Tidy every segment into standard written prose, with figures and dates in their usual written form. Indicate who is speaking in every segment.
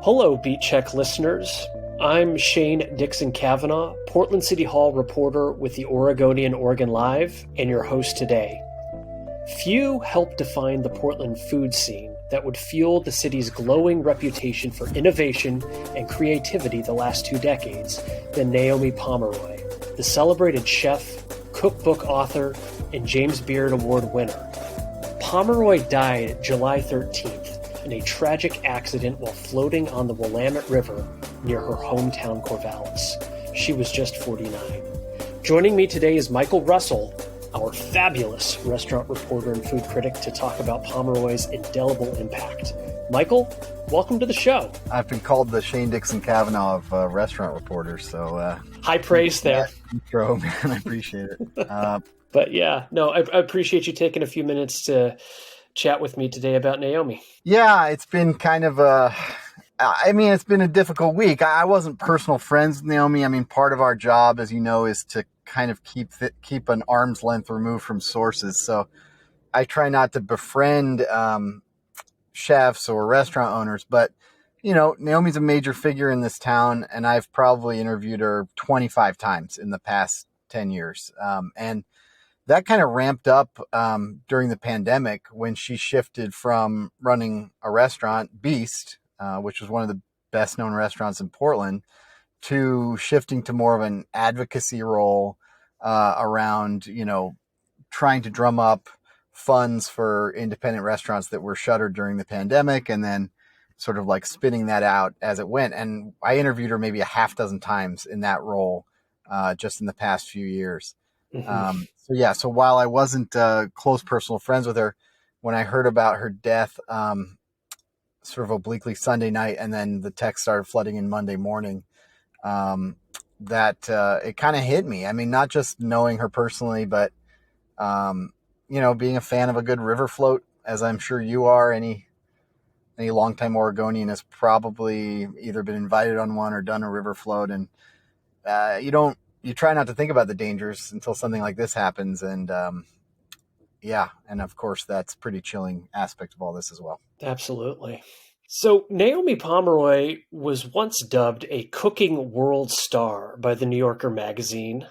Speaker 1: Hello, Beat Check listeners. I'm Shane Dixon Kavanaugh, Portland City Hall reporter with the Oregonian OregonLive, and your host today. Few helped define the Portland food scene that would fuel the city's glowing reputation for innovation and creativity the last 2 decades than Naomi Pomeroy, the celebrated chef, cookbook author, and James Beard Award winner. Pomeroy died July 13th in a tragic accident while floating on the Willamette River near her hometown Corvallis. She was just 49. Joining me today is Michael Russell, our fabulous restaurant reporter and food critic, to talk about Pomeroy's indelible impact. Michael, welcome to the show.
Speaker 2: I've been called the Shane Dixon Kavanaugh of restaurant reporters, so...
Speaker 1: high praise there.
Speaker 2: Intro, man, I appreciate it.
Speaker 1: But yeah, no, I appreciate you taking a few minutes to chat with me today about Naomi.
Speaker 2: Yeah, it's been kind of it's been a difficult week. I wasn't personal friends with Naomi. I mean, part of our job, as you know, is to kind of keep an arm's length removed from sources. So I try not to befriend chefs or restaurant owners, but you know, Naomi's a major figure in this town, and I've probably interviewed her 25 times in the past 10 years. And that kind of ramped up during the pandemic when she shifted from running a restaurant, Beast, which was one of the best known restaurants in Portland, to shifting to more of an advocacy role around, you know, trying to drum up funds for independent restaurants that were shuttered during the pandemic, and then sort of like spinning that out as it went. And I interviewed her maybe a half dozen times in that role just in the past few years.
Speaker 1: Mm-hmm.
Speaker 2: So while I wasn't close personal friends with her, when I heard about her death sort of obliquely Sunday night, and then the text started flooding in Monday morning, that it kind of hit me. I mean, not just knowing her personally, but, you know, being a fan of a good river float, as I'm sure you are. Any longtime Oregonian has probably either been invited on one or done a river float. And you try not to think about the dangers until something like this happens. And and of course, that's a pretty chilling aspect of all this as well.
Speaker 1: Absolutely. So Naomi Pomeroy was once dubbed a cooking world star by the New Yorker magazine.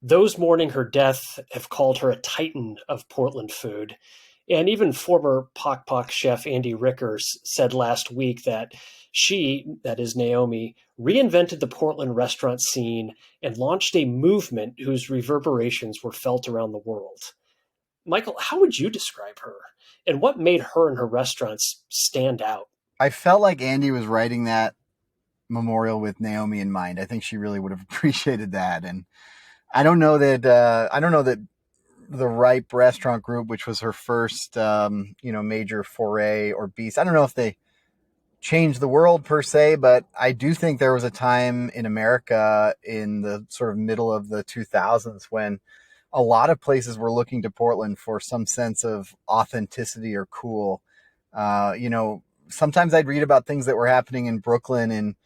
Speaker 1: Those mourning her death have called her a titan of Portland food. And even former Pok Pok chef Andy Rickers said last week that she, that is Naomi, reinvented the Portland restaurant scene and launched a movement whose reverberations were felt around the world. Michael, how would you describe her? And what made her and her restaurants stand out?
Speaker 2: I felt like Andy was writing that memorial with Naomi in mind. I think she really would have appreciated that. And I don't know that the Ripe Restaurant Group, which was her first, major foray, or Beast, I don't know if they changed the world per se, but I do think there was a time in America in the sort of middle of the 2000s when a lot of places were looking to Portland for some sense of authenticity or cool. Sometimes I'd read about things that were happening in Brooklyn in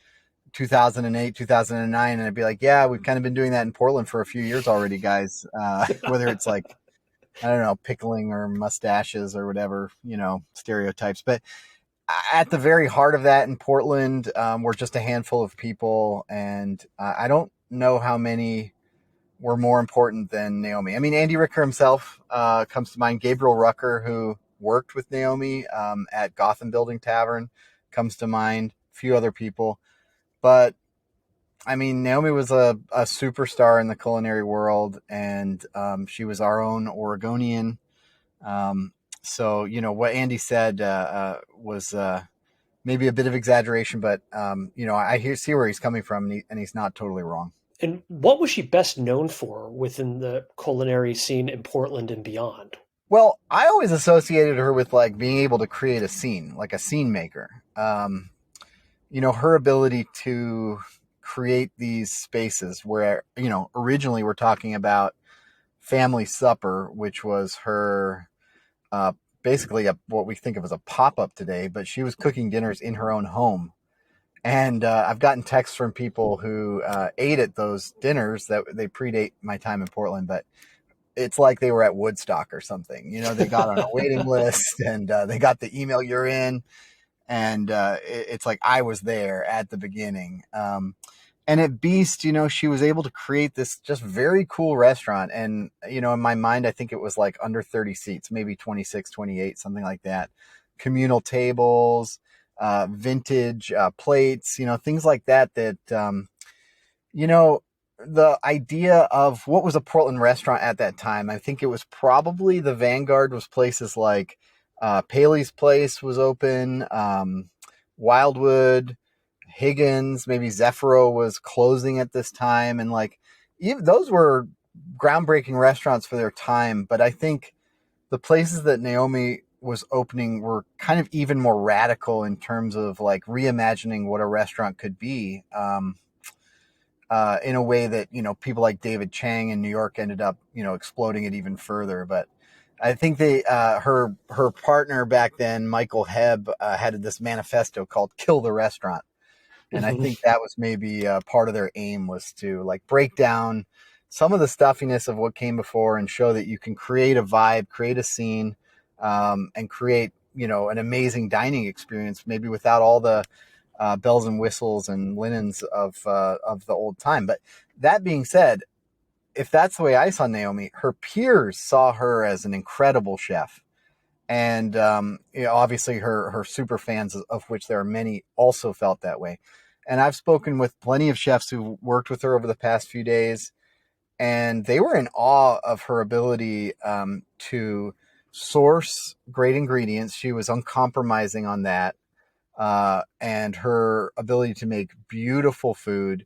Speaker 2: 2008, 2009, and I'd be like, yeah, we've kind of been doing that in Portland for a few years already, guys. Whether it's like, I don't know, pickling or mustaches or whatever, stereotypes. But at the very heart of that in Portland, we're just a handful of people, and I don't know how many were more important than Naomi. I mean, Andy Ricker himself comes to mind. Gabriel Rucker, who worked with Naomi at Gotham Building Tavern, comes to mind. A few other people. But, I mean, Naomi was a superstar in the culinary world, and she was our own Oregonian. So, what Andy said was maybe a bit of exaggeration, but, I see where he's coming from, and he's not totally wrong.
Speaker 1: And what was she best known for within the culinary scene in Portland and beyond?
Speaker 2: Well, I always associated her with like being able to create a scene, like a scene maker. Her ability to create these spaces where, originally we're talking about Family Supper, which was her basically what we think of as a pop-up today, but she was cooking dinners in her own home. And I've gotten texts from people who ate at those dinners that they predate my time in Portland, but it's like they were at Woodstock or something. They got on a waiting list, and they got the email, you're in. And it's like I was there at the beginning. And at Beast, she was able to create this just very cool restaurant. And, in my mind, I think it was like under 30 seats, maybe 26, 28, something like that. Communal tables, vintage plates, things like that, you know, the idea of what was a Portland restaurant at that time, I think it was probably the vanguard was places like Paley's Place was open, Wildwood, Higgins, maybe Zephyro was closing at this time. And like, even those were groundbreaking restaurants for their time. But I think the places that Naomi was opening were kind of even more radical in terms of like reimagining what a restaurant could be. In a way that, people like David Chang in New York ended up, exploding it even further. But I think her partner back then, Michael Hebb, had this manifesto called Kill the Restaurant. And I think that was maybe part of their aim, was to like break down some of the stuffiness of what came before and show that you can create a vibe, create a scene, and create, an amazing dining experience, maybe without all the bells and whistles and linens of the old time. But that being said, if that's the way I saw Naomi, her peers saw her as an incredible chef. And obviously her super fans, of which there are many, also felt that way. And I've spoken with plenty of chefs who worked with her over the past few days, and they were in awe of her ability to source great ingredients. She was uncompromising on that. And her ability to make beautiful food.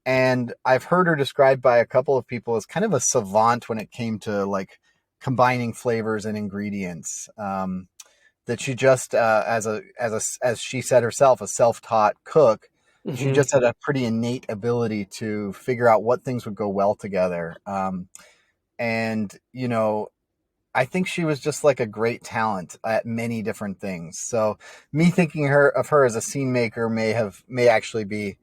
Speaker 2: And I've heard her described by a couple of people as kind of a savant when it came to like combining flavors and ingredients. That she just, as she said herself, a self-taught cook, she just had a pretty innate ability to figure out what things would go well together. And, I think she was just like a great talent at many different things. So me thinking of her as a scene maker may actually be,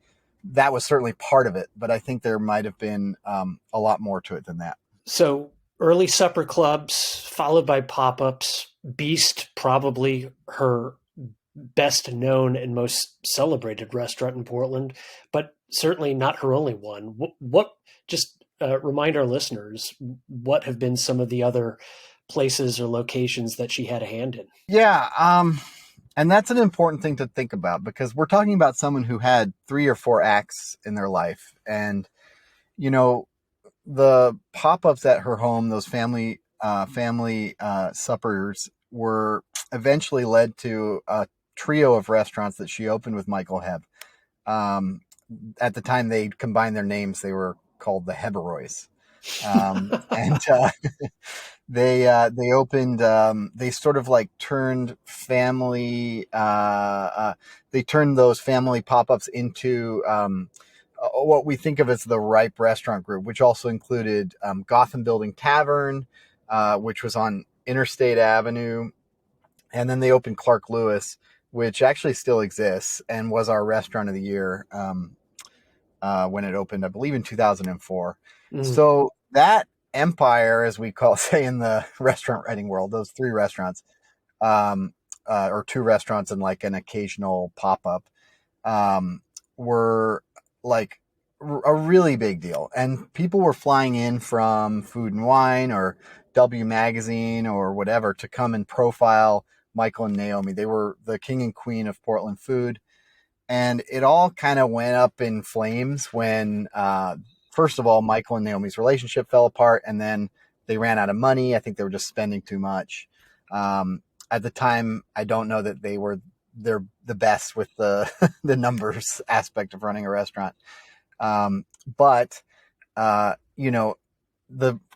Speaker 2: that was certainly part of it, but I think there might have been a lot more to it than that.
Speaker 1: So early supper clubs, followed by pop-ups. Beast, probably her best known and most celebrated restaurant in Portland, but certainly not her only one. What just remind our listeners, what have been some of the other places or locations that she had a hand in?
Speaker 2: Yeah. And that's an important thing to think about, because we're talking about someone who had 3 or 4 acts in their life. And, the pop-ups at her home, those family suppers, were eventually led to a trio of restaurants that she opened with Michael Hebb. At the time they combined their names, they were called the Hebberoys. And they opened, they sort of like turned family, they turned those family pop-ups into what we think of as the Ripe Restaurant Group, which also included Gotham Building Tavern, which was on Interstate Avenue. And then they opened Clark Lewis, which actually still exists and was our restaurant of the year when it opened, I believe, in 2004. So that empire, as we say in the restaurant writing world, those 3 restaurants, or 2 restaurants and like an occasional pop-up, were like a really big deal. And people were flying in from Food and Wine or W Magazine or whatever to come and profile Michael and Naomi. They were the king and queen of Portland food. And it all kind of went up in flames when, first of all, Michael and Naomi's relationship fell apart, and then they ran out of money. I think they were just spending too much. At the time, I don't know that they're the best with the the numbers aspect of running a restaurant. But the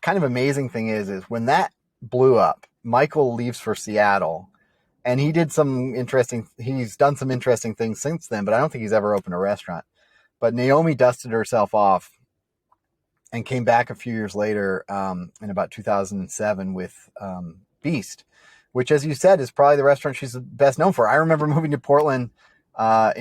Speaker 2: kind of amazing thing is when that blew up, Michael leaves for Seattle, and he's done some interesting things since then, but I don't think he's ever opened a restaurant. But Naomi dusted herself off and came back a few years later, in about 2007 with Beast, which, as you said, is probably the restaurant she's best known for. I remember moving to Portland I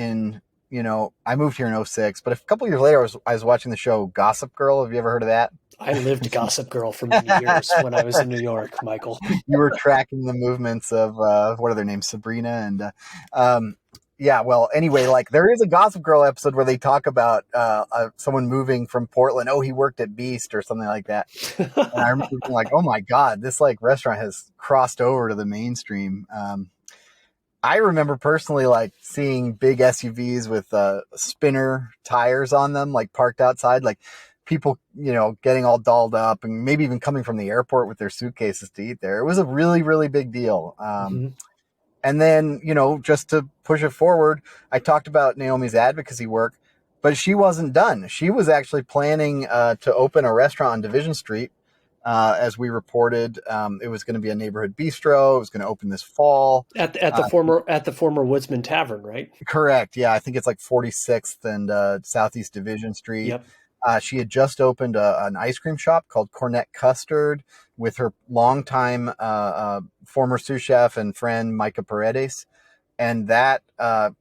Speaker 2: moved here in 2006, but a couple of years later, I was watching the show Gossip Girl. Have you ever heard of that?
Speaker 1: I lived Gossip Girl for many years when I was in New York, Michael.
Speaker 2: You were tracking the movements of, what are their names? Sabrina. And Yeah, well, anyway, like there is a Gossip Girl episode where they talk about someone moving from Portland. Oh, he worked at Beast or something like that. And I remember being like, oh my God, this like restaurant has crossed over to the mainstream. I remember personally like seeing big SUVs with spinner tires on them, like parked outside, like people, getting all dolled up and maybe even coming from the airport with their suitcases to eat there. It was a really, really big deal.
Speaker 1: Mhm.
Speaker 2: And then, just to push it forward, I talked about Naomi's advocacy work, but she wasn't done. She was actually planning to open a restaurant on Division Street. As we reported, it was going to be a neighborhood bistro. It was going to open this fall.
Speaker 1: At the
Speaker 2: Uh,
Speaker 1: former Woodsman Tavern, right?
Speaker 2: Correct. Yeah, I think it's like 46th and Southeast Division Street.
Speaker 1: Yep.
Speaker 2: She had just opened an ice cream shop called Cornet Custard with her longtime former sous chef and friend Micah Paredes. And that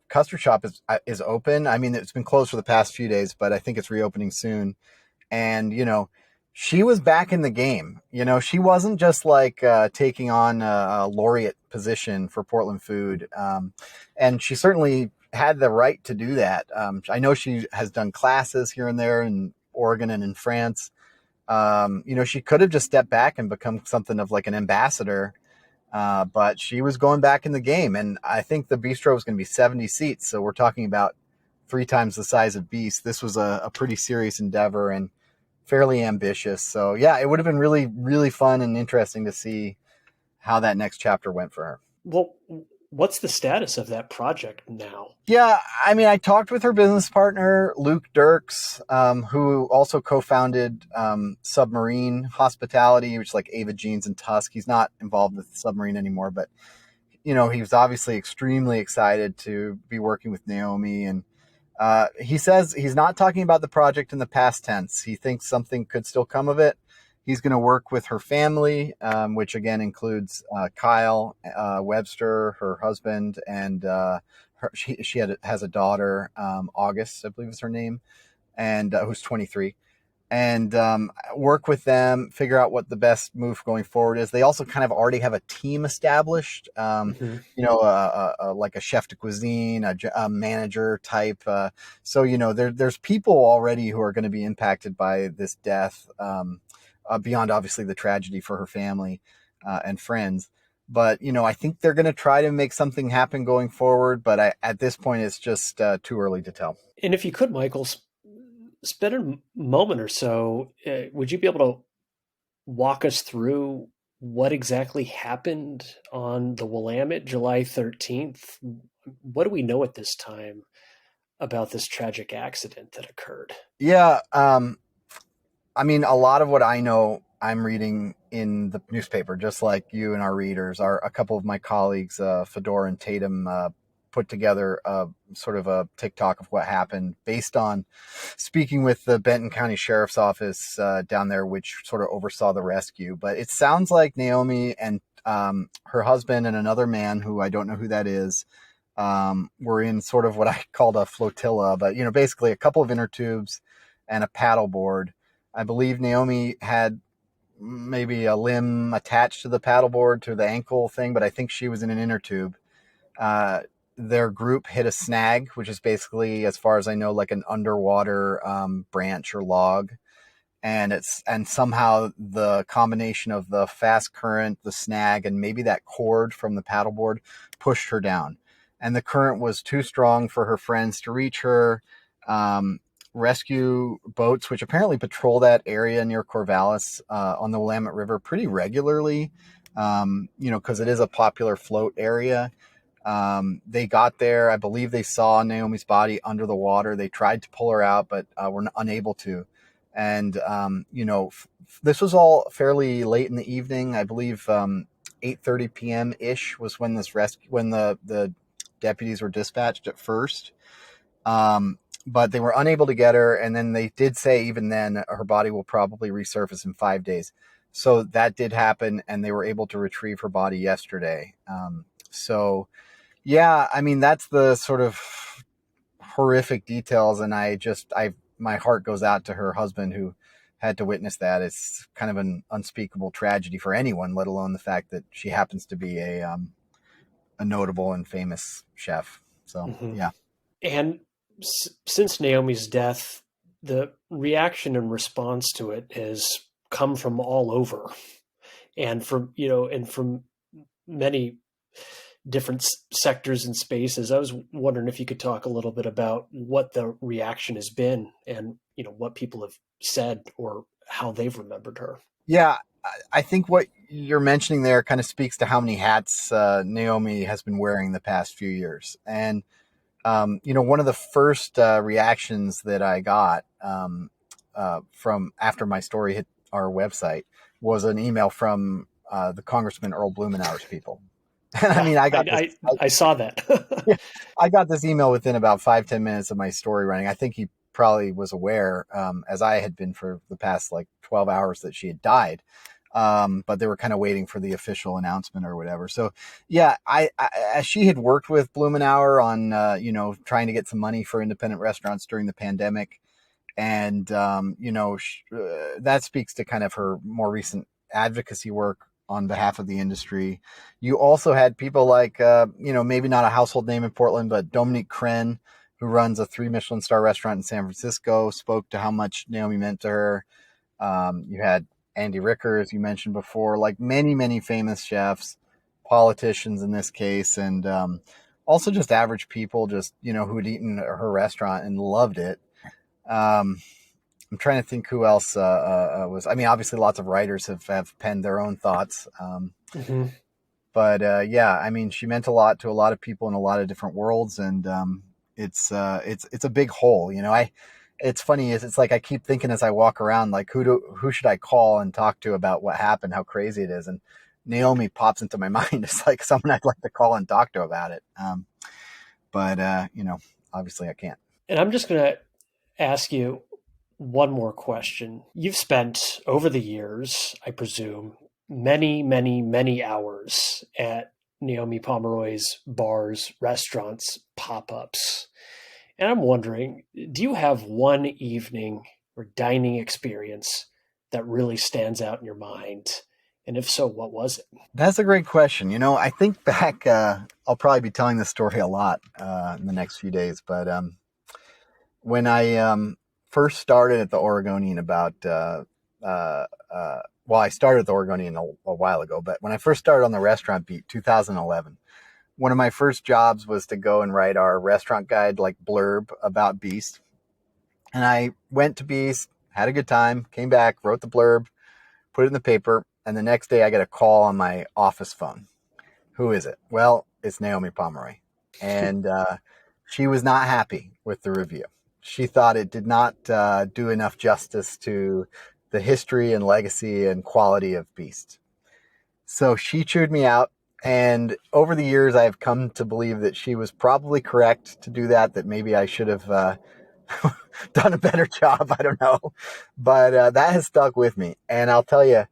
Speaker 2: custard shop is open. I mean, it's been closed for the past few days, but I think it's reopening soon. And she was back in the game. She wasn't just like taking on a laureate position for Portland food. And she certainly had the right to do that. I know she has done classes here and there in Oregon and in France. She could have just stepped back and become something of like an ambassador, but she was going back in the game. And I think the bistro was going to be 70 seats. So we're talking about 3 times the size of Beast. This was a pretty serious endeavor and fairly ambitious. So yeah, it would have been really, really fun and interesting to see how that next chapter went for her.
Speaker 1: Well, what's the status of that project now?
Speaker 2: Yeah, I mean, I talked with her business partner, Luke Dirks, who also co-founded Submarine Hospitality, which is like Ava Jeans and Tusk. He's not involved with Submarine anymore, but he was obviously extremely excited to be working with Naomi. And he says he's not talking about the project in the past tense. He thinks something could still come of it. He's going to work with her family, which again includes Kyle Webster, her husband, and she has a daughter, August, I believe is her name, and who's 23. And work with them, figure out what the best move going forward is. They also kind of already have a team established,
Speaker 1: Hmm.
Speaker 2: like a chef de cuisine, a manager type. So, there's people already who are going to be impacted by this death, beyond obviously the tragedy for her family and friends. But, I think they're going to try to make something happen going forward. But at this point, it's just too early to tell.
Speaker 1: And if you could, Michael, spend a moment or so, would you be able to walk us through what exactly happened on the Willamette, July 13th? What do we know at this time about this tragic accident that occurred?
Speaker 2: Yeah. I mean, a lot of what I know, I'm reading in the newspaper, just like you and our readers. A couple of my colleagues, Fedor and Tatum, put together sort of a TikTok of what happened based on speaking with the Benton County Sheriff's Office down there, which sort of oversaw the rescue. But it sounds like Naomi and her husband and another man, who I don't know who that is, were in sort of what I called a flotilla, but basically a couple of inner tubes and a paddleboard. I believe Naomi had maybe a limb attached to the paddleboard to the ankle thing, but I think she was in an inner tube. Uh, their group hit a snag, which is basically, as far as I know, like an underwater branch or log. And somehow the combination of the fast current, the snag, and maybe that cord from the paddleboard pushed her down. And the current was too strong for her friends to reach her. Rescue boats, which apparently patrol that area near Corvallis on the Willamette River pretty regularly, because it is a popular float area. They got there. I believe they saw Naomi's body under the water. They tried to pull her out, but were unable to. And, this was all fairly late in the evening. I believe 8:30 p.m. ish was when when the deputies were dispatched at first. But they were unable to get her. And then they did say even then her body will probably resurface in 5 days. So that did happen, and they were able to retrieve her body yesterday. So yeah, I mean, that's the sort of horrific details. And my heart goes out to her husband who had to witness that. It's kind of an unspeakable tragedy for anyone, let alone the fact that she happens to be a notable and famous chef. So,
Speaker 1: Mm-hmm.
Speaker 2: yeah.
Speaker 1: And since Naomi's death, the reaction and response to it has come from all over, and from many different sectors and spaces. I was wondering if you could talk a little bit about what the reaction has been, and what people have said or how they've remembered her.
Speaker 2: Yeah, I think what you're mentioning there kind of speaks to how many hats Naomi has been wearing the past few years. And one of the first reactions that I got from after my story hit our website was an email from the Congressman Earl Blumenauer's people. And I mean,
Speaker 1: I saw that.
Speaker 2: Yeah, I got this email within about 5-10 minutes of my story running. I think he probably was aware, as I had been for the past like 12 hours, that she had died. But they were kind of waiting for the official announcement or whatever. So yeah, as she had worked with Blumenauer on, trying to get some money for independent restaurants during the pandemic. And, that speaks to kind of her more recent advocacy work on behalf of the industry. You also had people like, maybe not a household name in Portland, but Dominique Crenn, who runs a 3 Michelin star restaurant in San Francisco, spoke to how much Naomi meant to her. You had Andy Ricker, as you mentioned before, like many, many famous chefs, politicians in this case, and also just average people, just, who had eaten at her restaurant and loved it. I'm trying to think who else was. I mean, obviously, lots of writers have penned their own thoughts.
Speaker 1: Mm-hmm.
Speaker 2: But yeah, I mean, she meant a lot to a lot of people in a lot of different worlds, and it's a big hole. It's funny. It's like I keep thinking as I walk around, like who should I call and talk to about what happened, how crazy it is, and Naomi pops into my mind. It's like someone I'd like to call and talk to about it. But obviously I can't.
Speaker 1: And I'm just going to ask you one more question. You've spent over the years, I presume, many, many, many hours at Naomi Pomeroy's bars, restaurants, pop-ups. And I'm wondering, do you have one evening or dining experience that really stands out in your mind? And if so, what was it?
Speaker 2: That's a great question. I think back, I'll probably be telling this story a lot in the next few days, but when I first started at the Oregonian I started at the Oregonian a while ago, but when I first started on the restaurant beat, 2011, one of my first jobs was to go and write our restaurant guide, like blurb about Beast. And I went to Beast, had a good time, came back, wrote the blurb, put it in the paper. And the next day I get a call on my office phone. Who is it? Well, it's Naomi Pomeroy. And she was not happy with the review. She thought it did not do enough justice to the history and legacy and quality of Beast. So she chewed me out. And over the years, I've come to believe that she was probably correct to do that maybe I should have done a better job. I don't know. But that has stuck with me. And I'll tell you,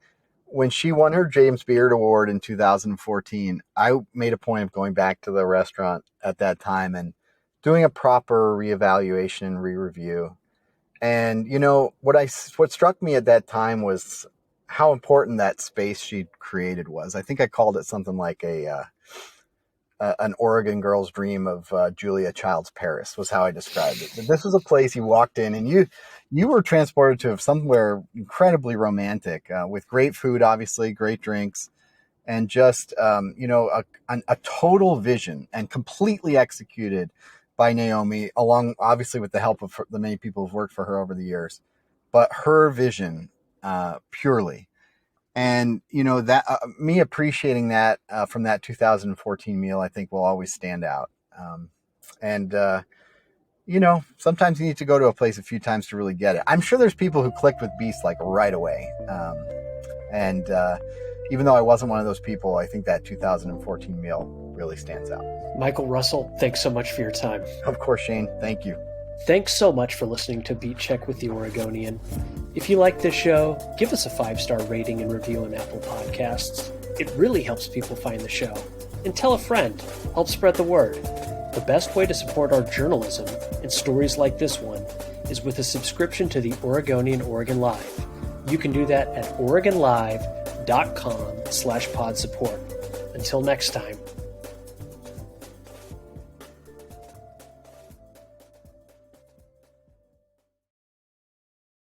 Speaker 2: when she won her James Beard Award in 2014, I made a point of going back to the restaurant at that time and doing a proper reevaluation and re-review. And, what struck me at that time was how important that space she created was. I think I called it something like an Oregon girl's dream of Julia Child's Paris was how I described it. But this was a place you walked in and you were transported to somewhere incredibly romantic with great food, obviously, great drinks, and just, a total vision and completely executed by Naomi, along obviously with the help of the many people who've worked for her over the years, but her vision purely. And, that me appreciating that from that 2014 meal, I think will always stand out. Sometimes you need to go to a place a few times to really get it. I'm sure there's people who clicked with Beast like right away. And even though I wasn't one of those people, I think that 2014 meal really stands out.
Speaker 1: Michael Russell, thanks so much for your time.
Speaker 2: Of course, Shane. Thank you.
Speaker 1: Thanks so much for listening to Beat Check with the Oregonian. If you like this show, give us a 5-star rating and review on Apple Podcasts. It really helps people find the show. And tell a friend. Help spread the word. The best way to support our journalism and stories like this one is with a subscription to the Oregonian OregonLive. You can do that at OregonLive.com/pod support. Until next time.